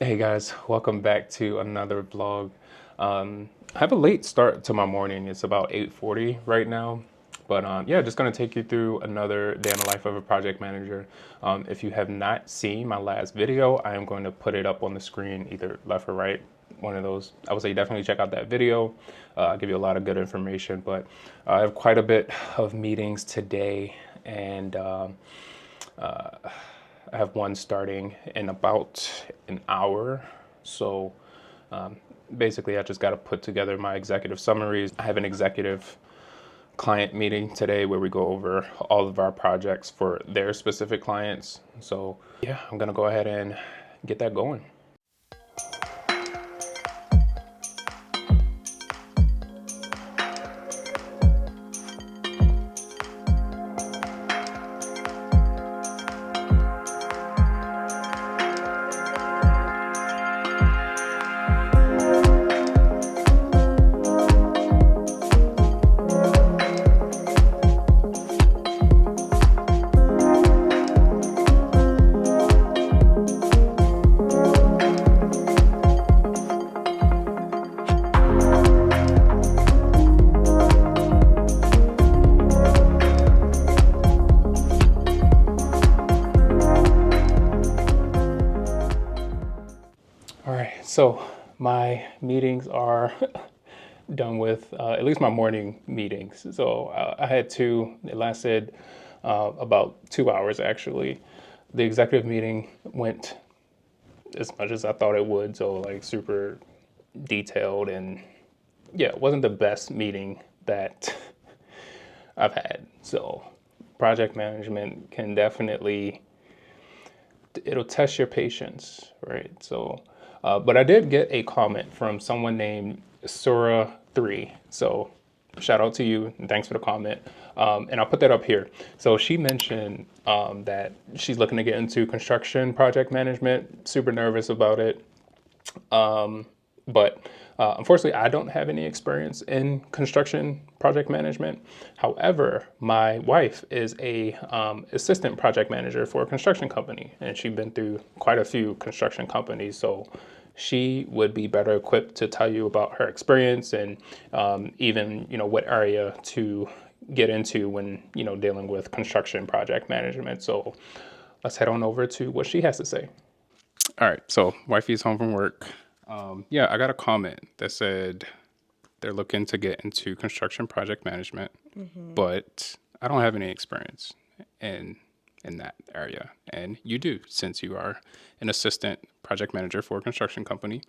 Hey guys, welcome back to another vlog. I have a late start to my morning. It's about 8:40 right now. But yeah, just gonna take you through another day in the life of a project manager. If you have not seen my last video, I am going to put it up on the screen, either left or right. One of those. I would say definitely check out that video. I'll give you a lot of good information. But I have quite a bit of meetings today, and I have one starting in about an hour. So basically, I just got to put together my executive summaries. I have an executive client meeting today where we go over all of our projects for their specific clients. So yeah, I'm going to go ahead and get that going. All right, so my meetings are done with, at least my morning meetings. So I had two. It lasted about 2 hours actually. The executive meeting went as much as I thought it would. So like super detailed, and yeah, it wasn't the best meeting that I've had. So project management can definitely, it'll test your patience, right? So, but I did get a comment from someone named Sura3. So shout out to you and thanks for the comment. And I'll put that up here. So she mentioned that she's looking to get into construction project management, super nervous about it. But unfortunately, I don't have any experience in construction project management. However, my wife is a assistant project manager for a construction company, and she's been through quite a few construction companies. So she would be better equipped to tell you about her experience and even what area to get into when dealing with construction project management. So let's head on over to what she has to say. All right, so wifey's home from work. Yeah, I got a comment that said they're looking to get into construction project management, but I don't have any experience in in that area, and you do since you are an assistant project manager for a construction company.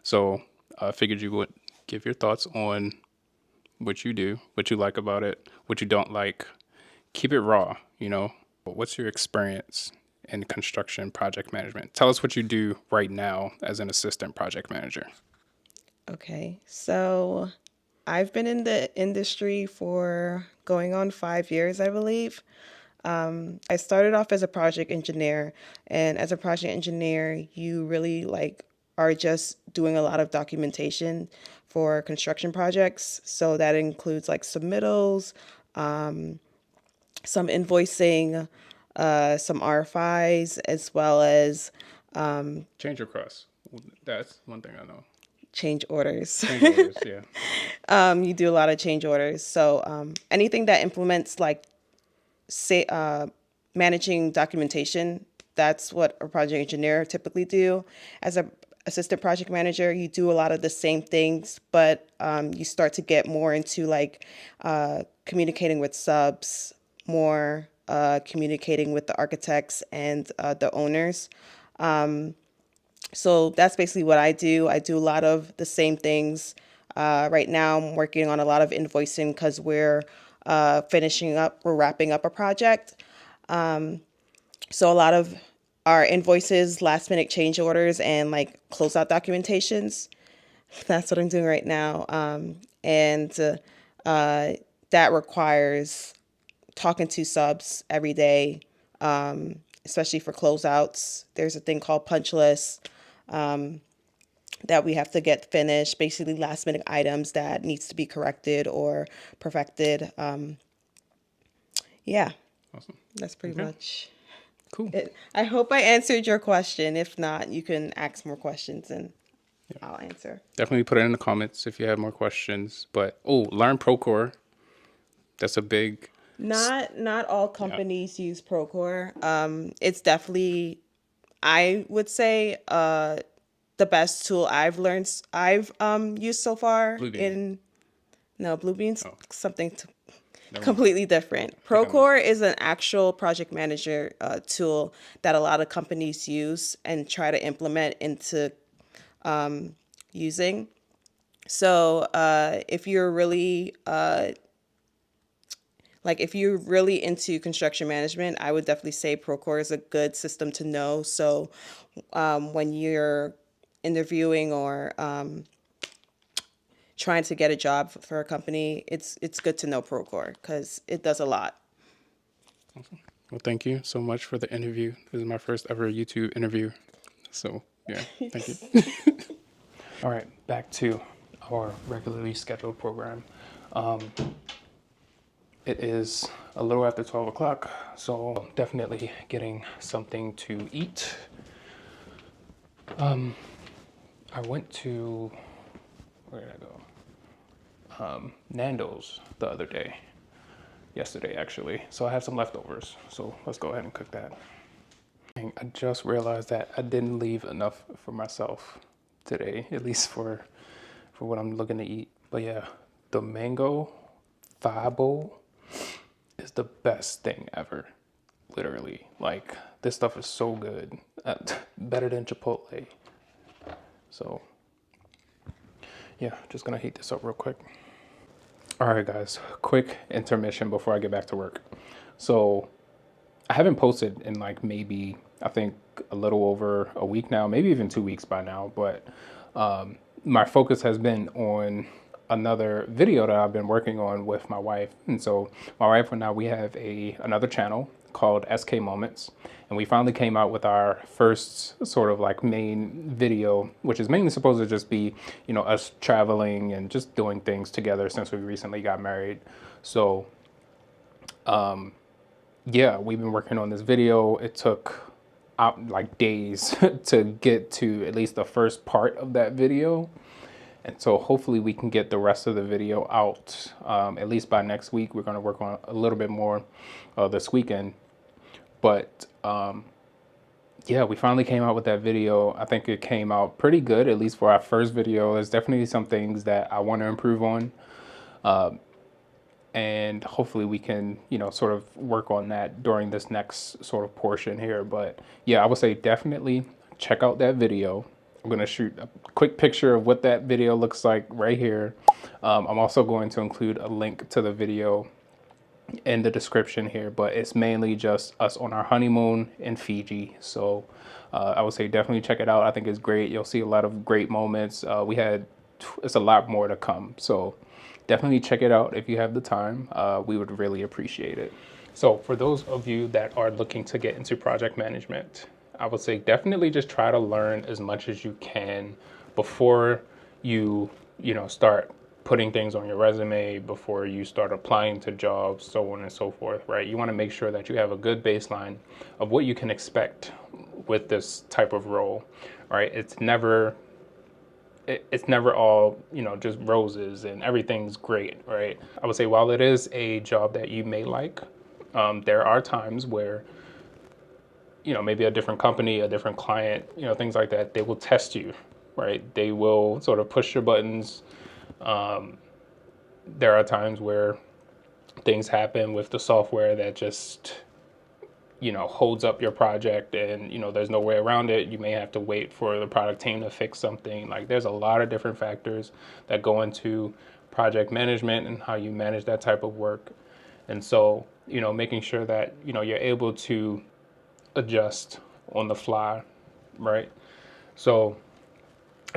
So I figured you would give your thoughts on what you do, what you like about it, what you don't like. Keep it raw, you know. What's your experience in construction project management? Tell us what you do right now as an assistant project manager. Okay, so I've been in the industry for going on 5 years, I believe. I started off as a project engineer, and as a project engineer, you really are just doing a lot of documentation for construction projects. So that includes like submittals, some invoicing, some RFIs, as well as Change requests. That's one thing I know. change orders. Change orders, yeah. You do a lot of change orders. So anything that implements say managing documentation, that's what a project engineer typically do. As a assistant project manager, you do a lot of the same things, but you start to get more into communicating with subs, more communicating with the architects and the owners. So that's basically what I do. I do a lot of the same things. Right now, I'm working on a lot of invoicing because we're wrapping up a project. So a lot of our invoices, last minute change orders, and like closeout documentations. That's what I'm doing right now. And that requires talking to subs every day, especially for closeouts. There's a thing called punch list that we have to get finished, basically last minute items that needs to be corrected or perfected. Yeah, Awesome. that's pretty Okay. much. Cool. I hope I answered your question. If not, you can ask more questions and I'll answer. Definitely put it in the comments if you have more questions. But learn Procore. That's a big. Not all companies use Procore. It's definitely, I would say, the best tool I've used so far. Bluebeam. No, Bluebeam's Oh, something never mind. completely different. I think I know. Procore is an actual project manager tool that a lot of companies use and try to implement into using. So if you're really if you're really into construction management, I would definitely say Procore is a good system to know. So when you're interviewing or trying to get a job for a company, it's good to know Procore because it does a lot. Well, thank you so much for the interview. This is my first ever YouTube interview. So, yeah, thank you. All right, back to our regularly scheduled program. It is a little after 12 o'clock, so definitely getting something to eat. I went to, where did I go? Nando's the other day. Yesterday, actually. So I have some leftovers. So let's go ahead and cook that. I just realized that I didn't leave enough for myself today, at least for what I'm looking to eat. But yeah, the mango thigh bowl is the best thing ever. Literally, like this stuff is so good, better than Chipotle. So yeah, just gonna heat this up real quick. All right, guys, quick intermission before I get back to work. So I haven't posted in like maybe, I think a little over a week now, maybe even 2 weeks by now, but my focus has been on another video that I've been working on with my wife. And so my wife and I, we have another channel called SK Moments. And we finally came out with our first sort of like main video, which is mainly supposed to just be, you know, us traveling and just doing things together since we recently got married. So, yeah, we've been working on this video. It took like days to get to at least the first part of that video. And so hopefully we can get the rest of the video out at least by next week. We're going to work on a little bit more this weekend. But yeah, we finally came out with that video. I think it came out pretty good, at least for our first video. There's definitely some things that I want to improve on. And hopefully we can, you know, sort of work on that during this next sort of portion here. But yeah, I would say definitely check out that video. I'm going to shoot a quick picture of what that video looks like right here. I'm also going to include a link to the video in the description here, but it's mainly just us on our honeymoon in Fiji. So I would say definitely check it out. I think it's great. You'll see a lot of great moments. It's a lot more to come. So definitely check it out if you have the time. We would really appreciate it. So for those of you that are looking to get into project management, I would say definitely just try to learn as much as you can before you start putting things on your resume, before you start applying to jobs, so on and so forth, right? You want to make sure that you have a good baseline of what you can expect with this type of role, right? It's never all, just roses and everything's great, right? I would say while it is a job that you may like, there are times where, maybe a different company, a different client, things like that, they will test you, right? They will sort of push your buttons. There are times where things happen with the software that just, holds up your project and, there's no way around it. You may have to wait for the product team to fix something. Like there's a lot of different factors that go into project management and how you manage that type of work. And so, making sure that, you're able to adjust on the fly, right? So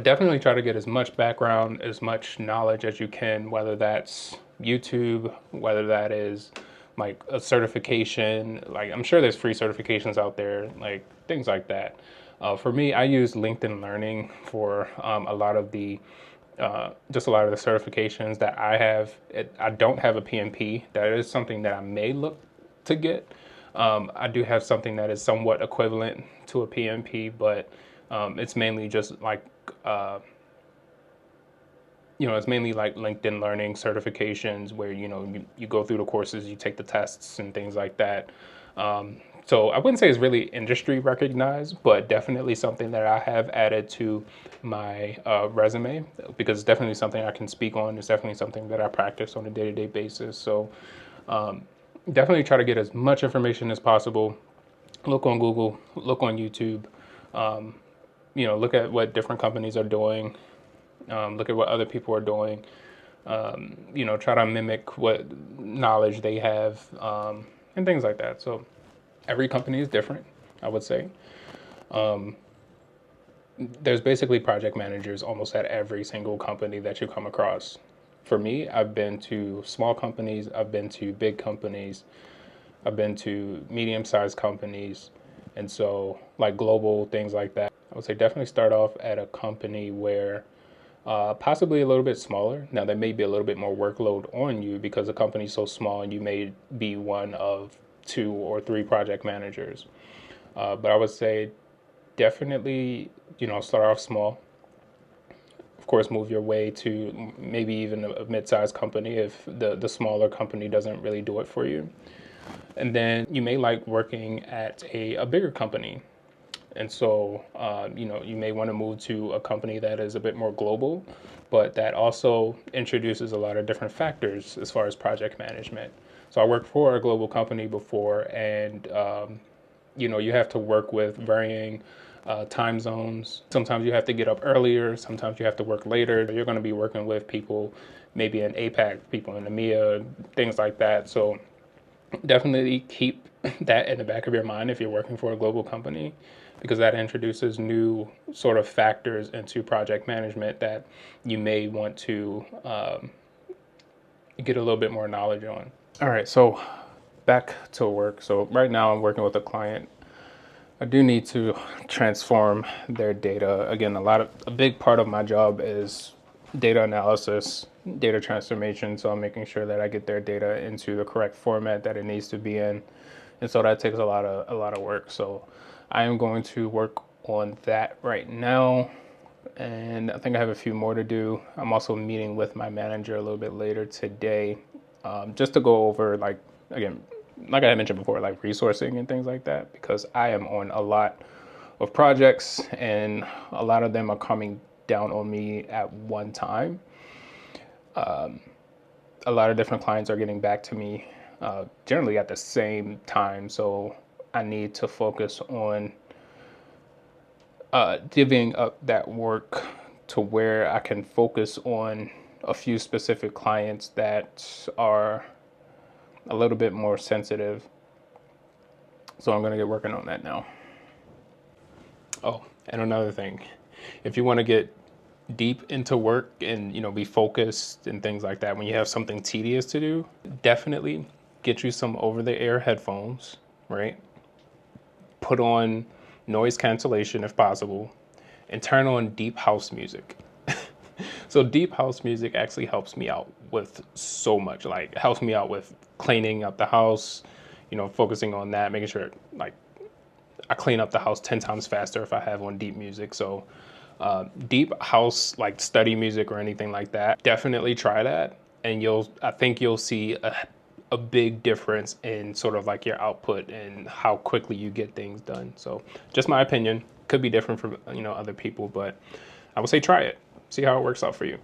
definitely try to get as much background, as much knowledge as you can, whether that's YouTube, whether that is like a certification. Like I'm sure there's free certifications out there, like things like that. For me, I use LinkedIn Learning for a lot of the certifications that I have. I don't have a PMP. That is something that I may look to get. I do have something that is somewhat equivalent to a PMP, but it's mainly just like, it's mainly like LinkedIn Learning certifications where, you go through the courses, you take the tests and things like that. So I wouldn't say it's really industry recognized, but definitely something that I have added to my resume, because it's definitely something I can speak on. It's definitely something that I practice on a day-to-day basis. So definitely try to get as much information as possible. Look on Google, look on YouTube, look at what different companies are doing, look at what other people are doing, try to mimic what knowledge they have, and things like that. So every company is different, I would say. There's basically project managers almost at every single company that you come across. For me, I've been to small companies, I've been to big companies, I've been to medium-sized companies, and so like global things like that. I would say definitely start off at a company where possibly a little bit smaller. Now, there may be a little bit more workload on you because the company's so small and you may be one of 2 or 3 project managers. But I would say definitely, start off small. Of course, move your way to maybe even a mid-sized company if the smaller company doesn't really do it for you. And then you may like working at a bigger company. And so, you may want to move to a company that is a bit more global, but that also introduces a lot of different factors as far as project management. So I worked for a global company before, and, you have to work with varying time zones. Sometimes you have to get up earlier. Sometimes you have to work later. You're going to be working with people maybe in APAC, people in EMEA, things like that. So definitely keep that in the back of your mind if you're working for a global company, because that introduces new sort of factors into project management that you may want to get a little bit more knowledge on. All right, so back to work. So right now I'm working with a client. I do need to transform their data. Again, a big part of my job is data analysis, data transformation. So I'm making sure that I get their data into the correct format that it needs to be in. And so that takes a lot of work. So I am going to work on that right now. And I think I have a few more to do. I'm also meeting with my manager a little bit later today, just to go over, again, like I mentioned before, like resourcing and things like that, because I am on a lot of projects and a lot of them are coming down on me at one time. A lot of different clients are getting back to me generally at the same time. So I need to focus on divvying up that work to where I can focus on a few specific clients that are a little bit more sensitive. So I'm going to get working on that now. Oh, and another thing, if you want to get deep into work and, be focused and things like that, when you have something tedious to do, definitely get you some over-the-air headphones, right? Put on noise cancellation if possible, and turn on deep house music. So deep house music actually helps me out with so much, like helps me out with cleaning up the house, focusing on that, making sure like I clean up the house 10 times faster if I have on deep music. So deep house, like study music or anything like that, definitely try that. And I think you'll see a big difference in sort of like your output and how quickly you get things done. So just my opinion, could be different from, other people, but I would say try it. See how it works out for you.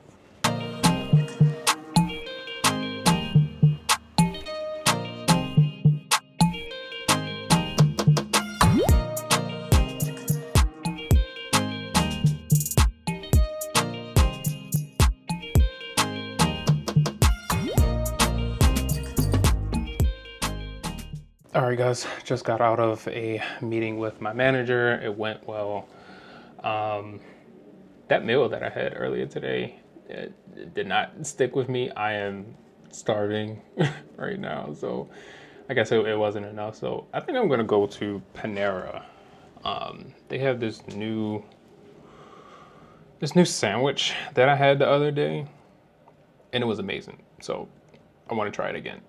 All right, guys, just got out of a meeting with my manager. It went well. That meal that I had earlier today, it did not stick with me. I am starving right now, so I guess it wasn't enough. So I think I'm gonna go to Panera. They have this new sandwich that I had the other day, and it was amazing. So I want to try it again.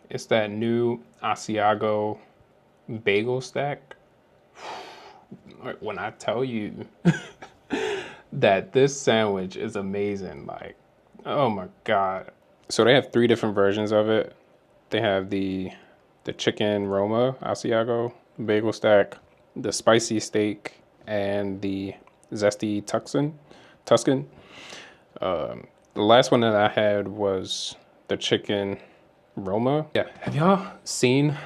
It's that new Asiago bagel stack. When I tell you that this sandwich is amazing, like, oh my God. So they have 3 different versions of it. They have the chicken Roma Asiago bagel stack, the spicy steak, and the zesty Tuscan. The last one that I had was the chicken Roma. Yeah, have y'all seen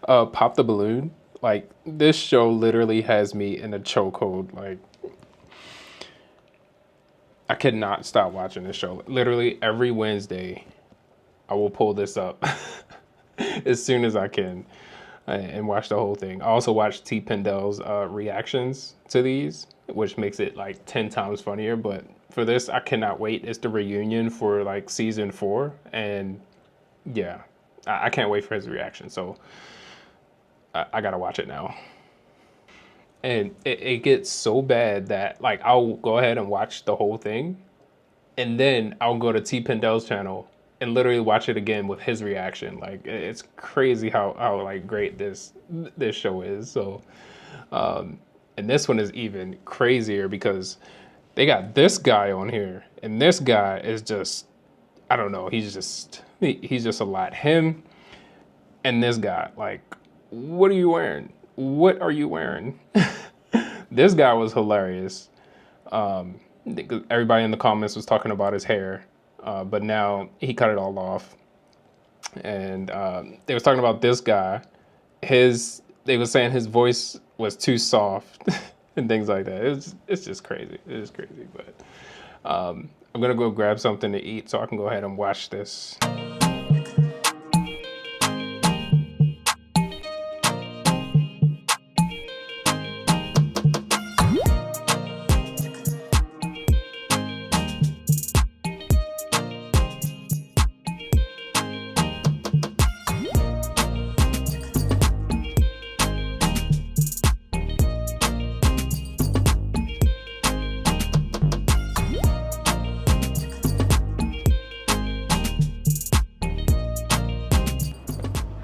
Pop the Balloon? Like, this show literally has me in a chokehold. Like, I could not stop watching this show. Literally every Wednesday, I will pull this up as soon as I can and watch the whole thing. I also watch T. Pendel's reactions to these, which makes it like 10 times funnier. But for this, I cannot wait. It's the reunion for like season 4. And yeah, I can't wait for his reaction. So I gotta watch it now. And it gets so bad that like I'll go ahead and watch the whole thing, and then I'll go to T. Pendel's channel and literally watch it again with his reaction. Like, it's crazy how like great this show is. So and this one is even crazier because they got this guy on here, and this guy is just, I don't know, he's just a lot. Him and this guy, like, what are you wearing? What are you wearing? This guy was hilarious. Everybody in the comments was talking about his hair, but now he cut it all off. And they was talking about this guy. They was saying his voice was too soft and things like that. It's just crazy. It is crazy. But I'm gonna go grab something to eat so I can go ahead and watch this.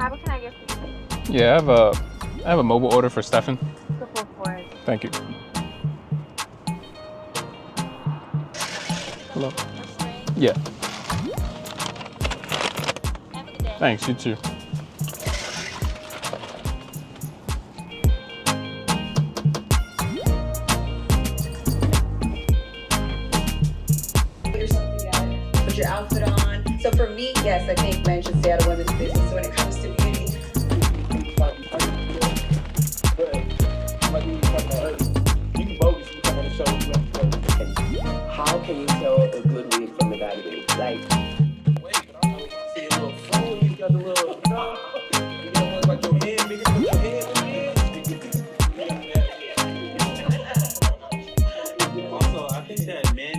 What can I get for you? Yeah, I have a mobile order for Stefan. The full for it. Thank you. Hello. Yeah. Have a good day. Thanks. You too. Put yourself together, put your outfit on. So for me, yes, I think men should stay out of women's business. So when it comes to beauty, How can you tell a good wig from a bad wig? Like, Wait, but I don't know. I see a little flow. You got the little, you got one like your head, bigger than your head. Also, I think that men